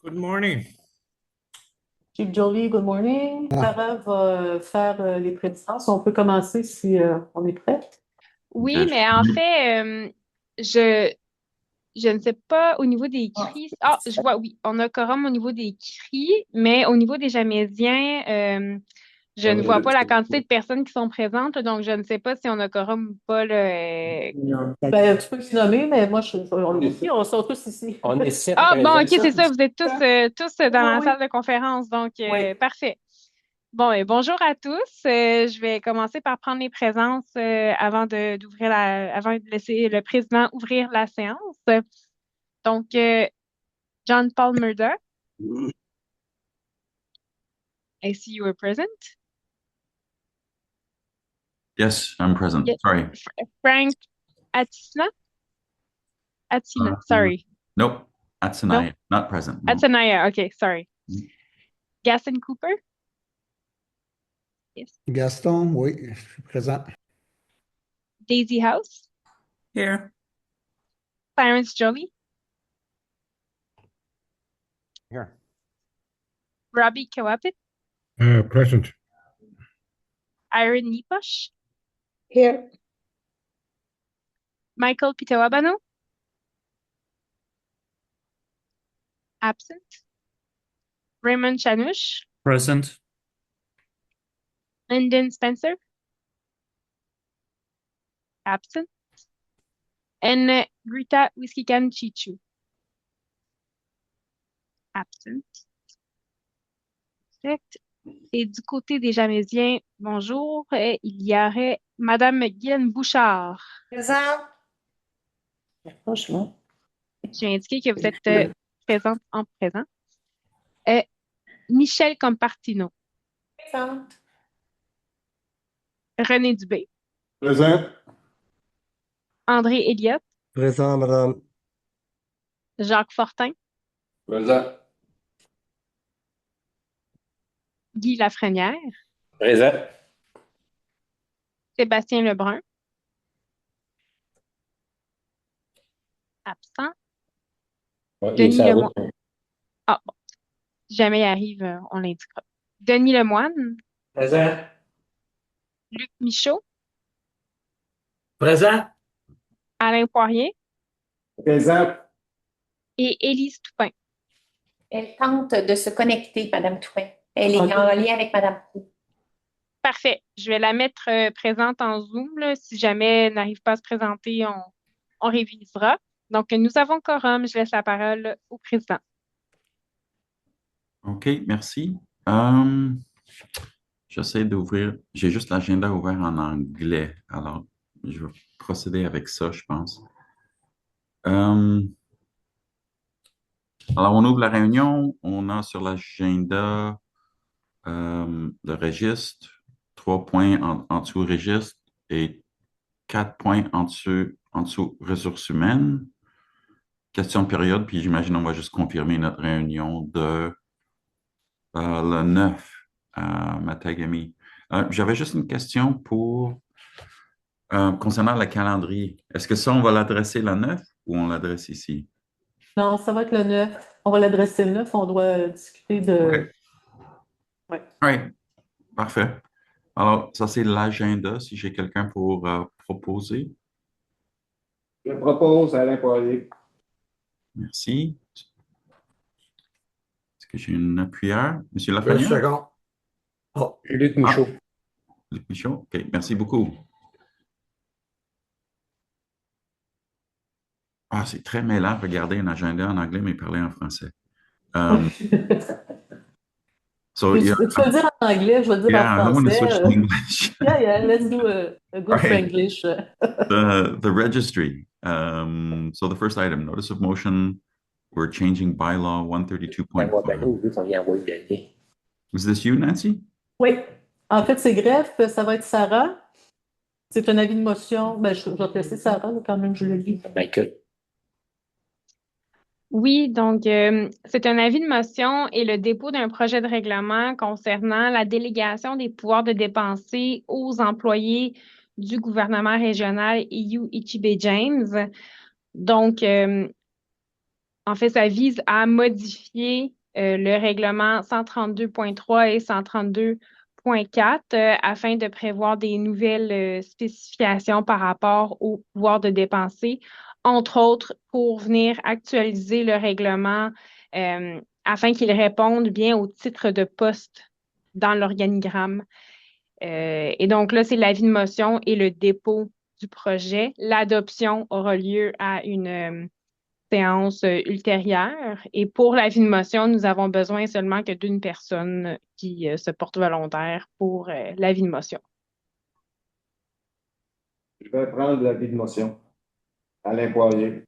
Good morning. Chief Jolie, good morning. Sarah va faire les prédicences. On peut commencer si on est prêt. Oui, mais en fait, je, je ne sais pas au niveau des Ah, cris. Ah, je vois, oui, on a quorum au niveau des cris, mais au niveau des Jamésiens, je ne vois pas la quantité de personnes qui sont présentes, donc je ne sais pas si on a quorum ou pas, là. Ben, tu peux les nommer, mais moi, on sont tous ici. On est sept Ah, bon, présents. ok, c'est ça, vous êtes tous dans la Oui, salle de conférence, donc oui. parfait. Bon, et bonjour à tous. Je vais commencer par prendre les présences avant de laisser le président ouvrir la séance. Donc, John Paul Murdoch, I see you are present. Yes, I'm present. Yeah. Sorry. Frank Atsina? Atsina, Uh, sorry. Nope. No, Atsanaya, not present. No. Atsanaya, okay, sorry. Mm. Gaston Cooper? Yes. Gaston, oui, je suis présent. Daisy House? Here. Clarence Jolie? Here. Robbie Kawapit? Present. Irene Niposh? Here. Michael Pitawabano? Absent. Raymond Chanush? Present. Lyndon Spencer? Absent. And Greta Whiskican Chichu? Absent. Correct. Et du côté des Jamésiens, bonjour, il y aurait Madame Guylaine Bouchard. Présent. Franchement. Je vais indiquer que vous êtes présente en présent. Michel Compartino. Présente. René Dubé. Présent. André Elliott. Présent, madame. Jacques Fortin. Présent. Guy Lafrenière. Présent. Sébastien Lebrun. Absent. Ouais, il est Denis sur la Lemoine. route. Ah, bon. Si jamais il arrive, on l'indiquera. Denis Lemoine. Présent. Luc Michaud. Présent. Alain Poirier. Présent. Et Élise Toupin. Elle tente de se connecter, Madame Toupin. Elle est Ok. en lien avec Madame Proulx. Parfait. Je vais la mettre présente en Zoom, là. Si jamais elle n'arrive pas à se présenter, on révisera. Donc, nous avons quorum. Je laisse la parole au président. OK, merci. J'essaie d'ouvrir. J'ai juste l'agenda ouvert en anglais. Alors, je vais procéder avec ça, je pense. Alors, on ouvre la réunion. On a sur l'agenda le registre, 3 points en dessous registre et 4 points en dessous ressources humaines. Question de période, puis j'imagine on va juste confirmer notre réunion de le 9 à Matagami. J'avais juste une question concernant le calendrier. Est-ce que ça, on va l'adresser le 9 ou on l'adresse ici? Non, ça va être le 9. On va l'adresser le 9. On doit discuter de. OK. Ouais. Oui, parfait. Alors, ça, c'est l'agenda, si j'ai quelqu'un pour proposer. Je propose Alain Poirier. Merci. Est-ce que j'ai une appuyeur? Monsieur Je Lafrenière? second. Oh, Luc Michaud. Luc Michaud? OK, merci beaucoup. Ah, c'est très mêlant, regarder un agenda en anglais, mais parler en français. So, Tu peux le dire en anglais, je vais le dire yeah, I en want to français. switch to English. Yeah, let's do a good Right. Franglish. The registry. So the first item, notice of motion, we're changing bylaw 132.5. Was this you, Nancy? Oui. En fait, c'est greffe, ça va être Sarah. C'est un avis de motion. Ben, je vais te laisser Sarah, là, quand même, je le lis. Michael. Oui, donc c'est un avis de motion et le dépôt d'un projet de règlement concernant la délégation des pouvoirs de dépenser aux employés du gouvernement régional EU Ichibe James. Donc, En fait, ça vise à modifier le règlement 132.3 et 132.4 afin de prévoir des nouvelles spécifications par rapport au pouvoir de dépenser, entre autres pour venir actualiser le règlement afin qu'il réponde bien au titre de poste dans l'organigramme. Et donc là, c'est l'avis de motion et le dépôt du projet. L'adoption aura lieu à une séance ultérieure. Et pour l'avis de motion, nous avons besoin seulement que d'une personne qui se porte volontaire pour l'avis de motion. Je vais prendre l'avis de motion. Alain Poirier.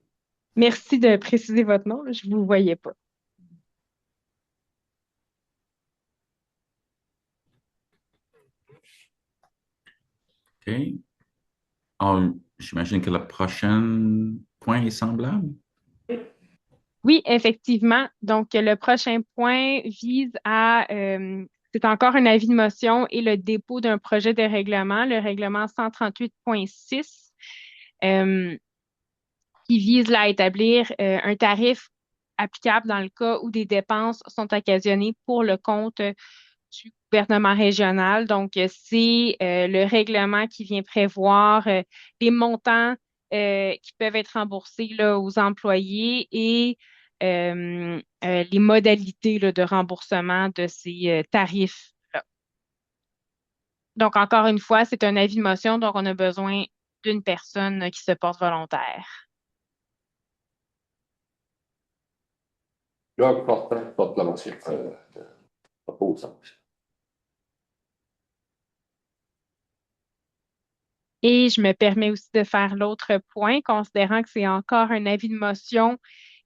Merci de préciser votre nom, là, je ne vous voyais pas. OK. Alors, j'imagine que le prochain point est semblable. Oui, effectivement. Donc, le prochain point vise à, c'est encore un avis de motion et le dépôt d'un projet de règlement, le règlement 138.6, qui vise là, à établir un tarif applicable dans le cas où des dépenses sont occasionnées pour le compte du gouvernement régional. Donc, c'est le règlement qui vient prévoir les montants qui peuvent être remboursés là, aux employés et les modalités là, de remboursement de ces tarifs-là. Donc, encore une fois, c'est un avis de motion, donc on a besoin d'une personne qui se porte volontaire. Jacques Fortin porte la motion. Propose la motion. Et je me permets aussi de faire l'autre point, considérant que c'est encore un avis de motion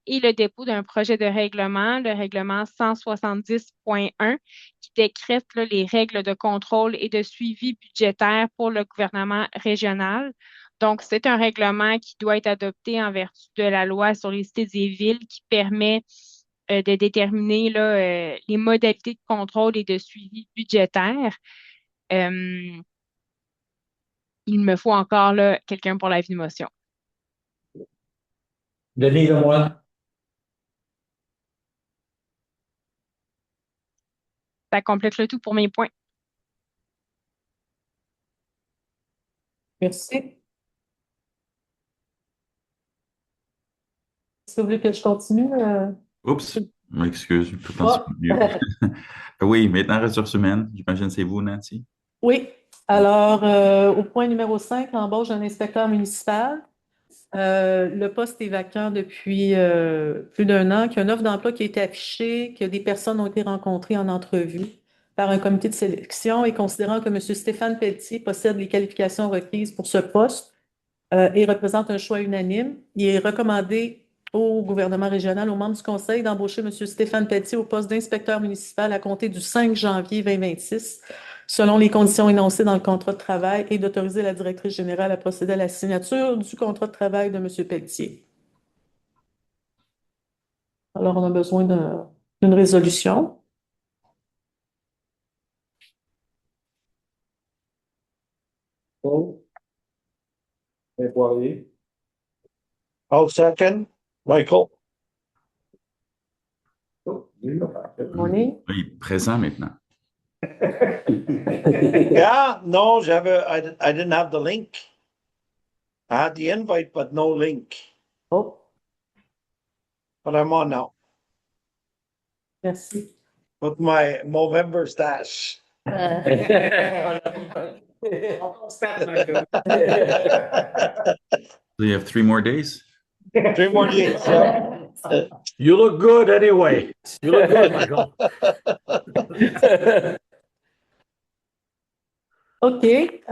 et le dépôt d'un projet de règlement, le règlement 170.1, qui décrète là, les règles de contrôle et de suivi budgétaire pour le gouvernement régional. Donc, c'est un règlement qui doit être adopté en vertu de la loi sur les cités et villes qui permet de déterminer là, les modalités de contrôle et de suivi budgétaire. Il me faut encore là, quelqu'un pour l'avis de motion. Denis Lemoine. Ça complète le tout pour mes points. Merci. Est-ce que vous voulez que je continue? Oups, m'excuse, tout le temps, Ah. c'est mieux. Oui, maintenant, ressources humaines. J'imagine que c'est vous, Nancy. Oui, alors au point numéro 5, l'embauche d'un inspecteur municipal. Le poste est vacant depuis plus d'un an, qu'il y a une offre d'emploi qui a été affichée, que des personnes ont été rencontrées en entrevue par un comité de sélection et considérant que M. Stéphane Pelletier possède les qualifications requises pour ce poste et représente un choix unanime, il est recommandé au gouvernement régional, aux membres du conseil, d'embaucher M. Stéphane Pelletier au poste d'inspecteur municipal à compter du 5 janvier 2026, selon les conditions énoncées dans le contrat de travail et d'autoriser la directrice générale à procéder à la signature du contrat de travail de M. Pelletier. Alors, on a besoin d'une résolution. Paul. Alain Poirier. I'll second. Michael. Oh, il est là. Good morning. Oui, présent maintenant. Yeah, no, I didn't have the link. I had the invite, but no link. Oh, But I'm on now merci. with my Movember stash. So you have 3 more days? 3 more days. Yeah. You look good anyway. You look good, Michael. OK.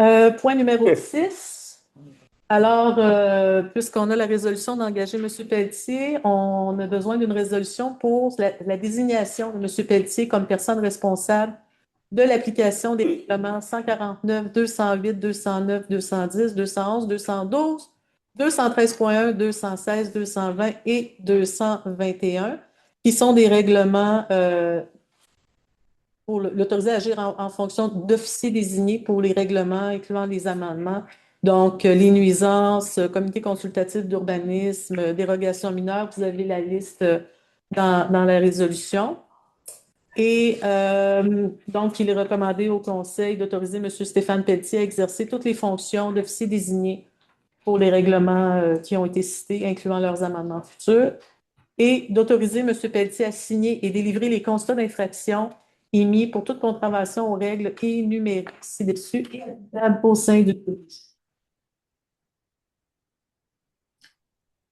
Point numéro 6. Alors, puisqu'on a la résolution d'engager M. Pelletier, on a besoin d'une résolution pour la désignation de M. Pelletier comme personne responsable de l'application des règlements 149, 208, 209, 210, 211, 212, 213.1, 216, 220 et 221, qui sont des règlements pour l'autoriser à agir en fonction d'officiers désignés pour les règlements, incluant les amendements Donc, les nuisances, comité consultatif d'urbanisme, dérogation mineure, vous avez la liste dans la résolution. Et donc, il est recommandé au Conseil d'autoriser M. Stéphane Pelletier à exercer toutes les fonctions d'officier désigné pour les règlements qui ont été cités, incluant leurs amendements futurs, et d'autoriser M. Pelletier à signer et délivrer les constats d'infraction émis pour toute contravention aux règles énumérées ci-dessus et applicables au sein du groupe.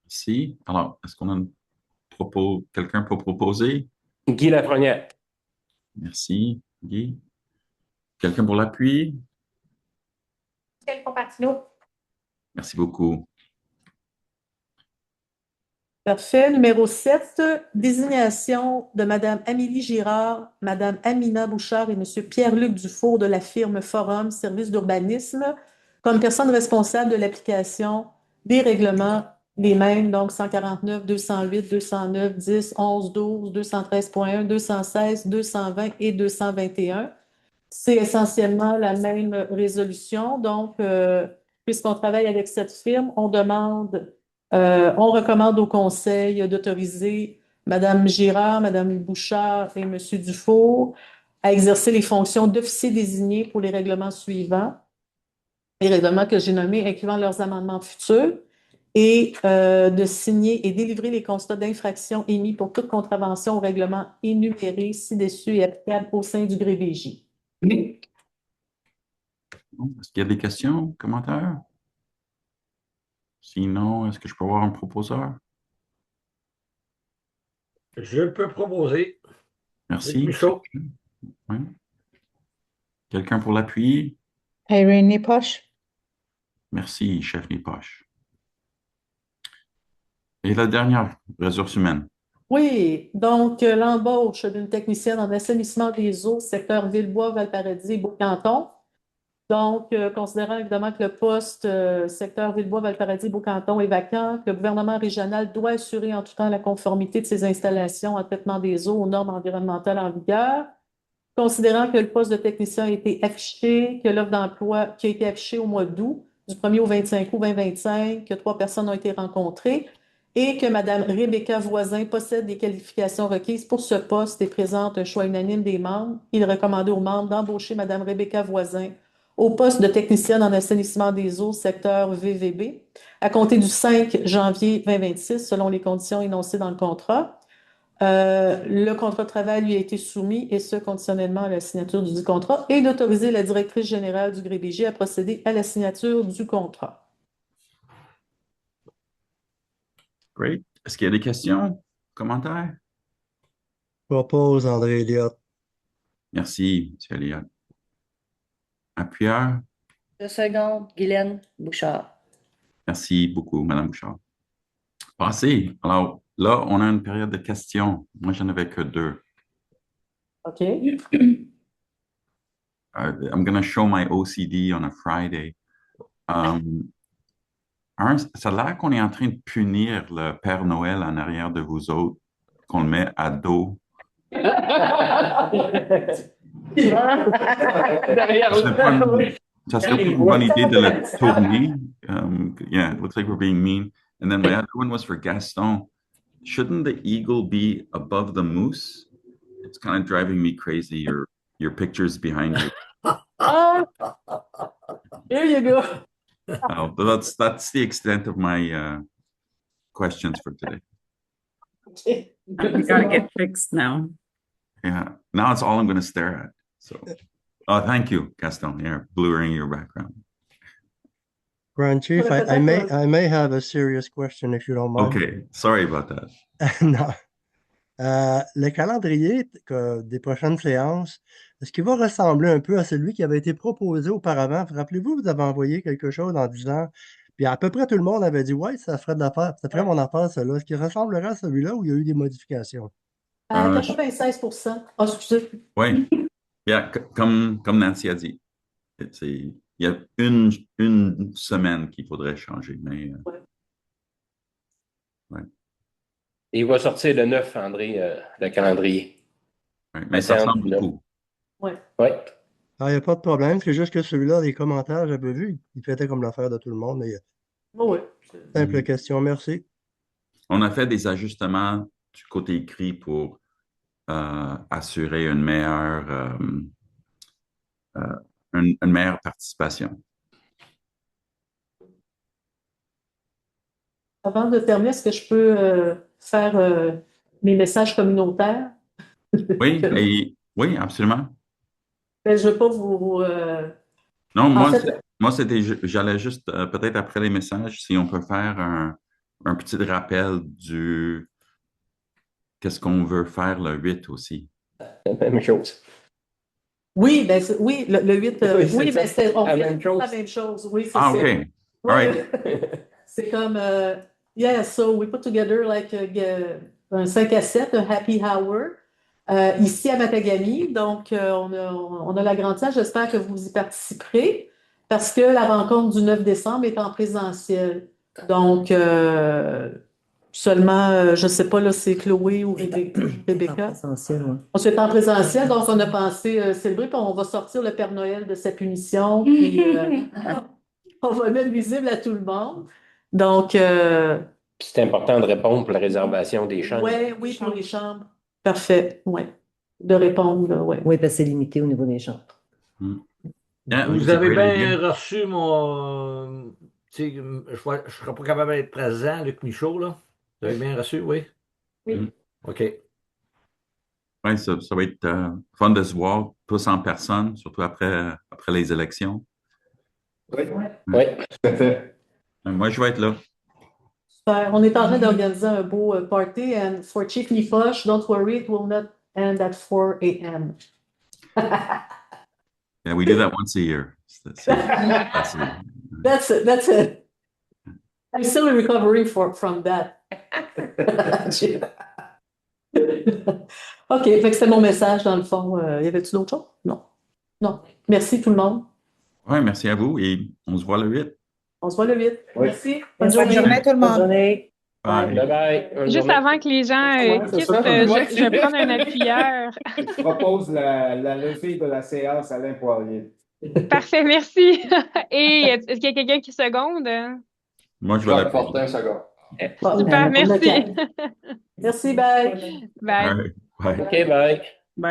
Merci. Alors, est-ce qu'on a quelqu'un pour proposer? Guy Lafrenière. Merci, Guy. Quelqu'un pour l'appui? Michel Compattino. Merci beaucoup. Parfait. Numéro 7, désignation de Mme Amélie Girard, Mme Amina Bouchard et M. Pierre-Luc Dufour de la firme Forum Services d'urbanisme comme personnes responsables de l'application des règlements, les mêmes, donc 149, 208, 209, 10, 11, 12, 213.1, 216, 220 et 221. C'est essentiellement la même résolution. Donc, puisqu'on travaille avec cette firme, on recommande au Conseil d'autoriser Mme Girard, Mme Bouchard et M. Dufour à exercer les fonctions d'officier désigné pour les règlements suivants, les règlements que j'ai nommés incluant leurs amendements futurs, et de signer et délivrer les constats d'infraction émis pour toute contravention au règlement énuméré ci-dessus et applicable au sein du GREVJ. Est-ce qu'il y a des questions, commentaires? Sinon, est-ce que je peux avoir un proposeur? Je peux proposer. Merci. Michaud. Oui. Quelqu'un pour l'appui? Irene Poche. Merci, chef Nipoche. Et la dernière, ressources humaines. Oui, donc l'embauche d'une technicienne en assainissement des eaux, secteur Villebois, Valparadis et Beau-Canton. Donc, considérant évidemment que le poste secteur Villebois, Valparadis, Beau-Canton est vacant, que le gouvernement régional doit assurer en tout temps la conformité de ses installations en traitement des eaux aux normes environnementales en vigueur, considérant que le poste de technicien a été affiché, que l'offre d'emploi qui a été affichée au mois d'août, du 1er au 25 août 2025, que 3 personnes ont été rencontrées et que Mme Rebecca Voisin possède les qualifications requises pour ce poste et présente un choix unanime des membres, il est recommandé aux membres d'embaucher Mme Rebecca Voisin au poste de technicienne en assainissement des eaux, secteur VVB, à compter du 5 janvier 2026, selon les conditions énoncées dans le contrat. Le contrat de travail lui a été soumis, et ce, conditionnellement à la signature du contrat, et d'autoriser la directrice générale du GREVJ à procéder à la signature du contrat. Great. Est-ce qu'il y a des questions, commentaires? Propose André Elliott. Merci, M. Elliott. Appuyeur? De seconde, Guylaine Bouchard. Merci beaucoup, Mme Bouchard. Passez. Alors, là, on a une période de questions. Moi, j'en avais que 2. OK. I'm going to show my OCD on a Friday. Ça a l'air qu'on est en train de punir le Père Noël en arrière de vous autres, qu'on le met à dos. Ça serait une bonne idée de le tourner. Yeah, it looks like we're being mean. And then my other one was for Gaston. Shouldn't the eagle be above the moose? It's kind of driving me crazy. Your picture's behind you. Here you go. But that's the extent of my questions for today. We gotta get fixed now. Yeah, now it's all I'm going to stare at. So, thank you, Gaston. You're blurring your background. Grand Chief, I may have a serious question if you don't mind. Okay, sorry about that. Non. Le calendrier des prochaines séances, est-ce qu'il va ressembler un peu à celui qui avait été proposé auparavant? Rappelez-vous, vous avez envoyé quelque chose en disant, puis à peu près tout le monde avait dit, ouais, ça ferait mon affaire, cela. Est-ce qu'il ressemblerait à celui-là où il y a eu des modifications? À 96%. Ah, excusez. Oui, yeah, comme Nancy a dit, il y a une semaine qu'il faudrait changer, mais... Ouais. Et il va sortir le 9, André, le calendrier. Ouais, mais ça ressemble beaucoup. Oui. Oui. Ah, il n'y a pas de problème. C'est juste que celui-là, les commentaires, j'avais vu, il faisait comme l'affaire de tout le monde. Mais Oui. simple question, merci. On a fait des ajustements du côté écrit pour assurer une meilleure participation. Avant de terminer, est-ce que je peux faire mes messages communautaires? Oui, oui, absolument. Ben, je ne veux pas Non, En fait, j'allais juste, peut-être après les messages, si on peut faire un petit rappel qu'est-ce qu'on veut faire le 8 aussi. La même chose. oui, ben, oui, le 8, Oui, oui, c'est ben, ça. on La fait même chose. la même chose. Oui, c'est Ah, ça. OK. Oui, All right. c'est comme, yeah, so we put together like un 5 à 7, un happy hour, ici à Matagami. Donc, on a l'agrandissage. J'espère que vous y participerez parce que la rencontre du 9 décembre est en présentiel. Donc, seulement, je ne sais pas, là, c'est Chloé ou Rebecca. On se fait en présentiel, donc on a pensé célébrer, puis on va sortir le Père Noël de sa punition, puis on va le mettre visible à tout le monde. Donc, Puis c'est important de répondre pour la réservation des chambres. oui, pour les chambres. Parfait, oui. De répondre, oui. Oui, parce que c'est limité au niveau des chambres. Yeah, Vous c'est avez great bien idea. reçu mon. Tu sais, je ne serai pas capable d'être présent, Luc Michaud, là. Vous avez bien reçu, oui? Oui. OK. Oui, ça va être fun de se voir tous en personne, surtout après les élections. Oui, oui, tout à fait. Moi, je vais être là. Super. On est en train d'organiser un beau party, and for Chief Nifosh, don't worry, it will not end at 4 a.m. Yeah, we do that once a year. That's it. I'm still recovering from that. OK, fait que c'était mon message dans le fond. Y avait-tu d'autres choses? Non. Non. Merci tout le monde. Oui, merci à vous et on se voit le 8. On se voit le 8. Oui. Merci. Bonne journée, tout le monde. Bonne journée. Bye. Bye bye. Bonne Juste journée. avant que les gens Ouais, c'est quittent, ça. je vais prendre un appuyeur. Je propose la levée de la séance à Alain Poirier. Parfait, merci. Et est-ce qu'il y a quelqu'un qui seconde? Moi, je vais Jacques la Fortin, second. Super, merci. Merci, bye. Bye. All right. Bye. OK, bye.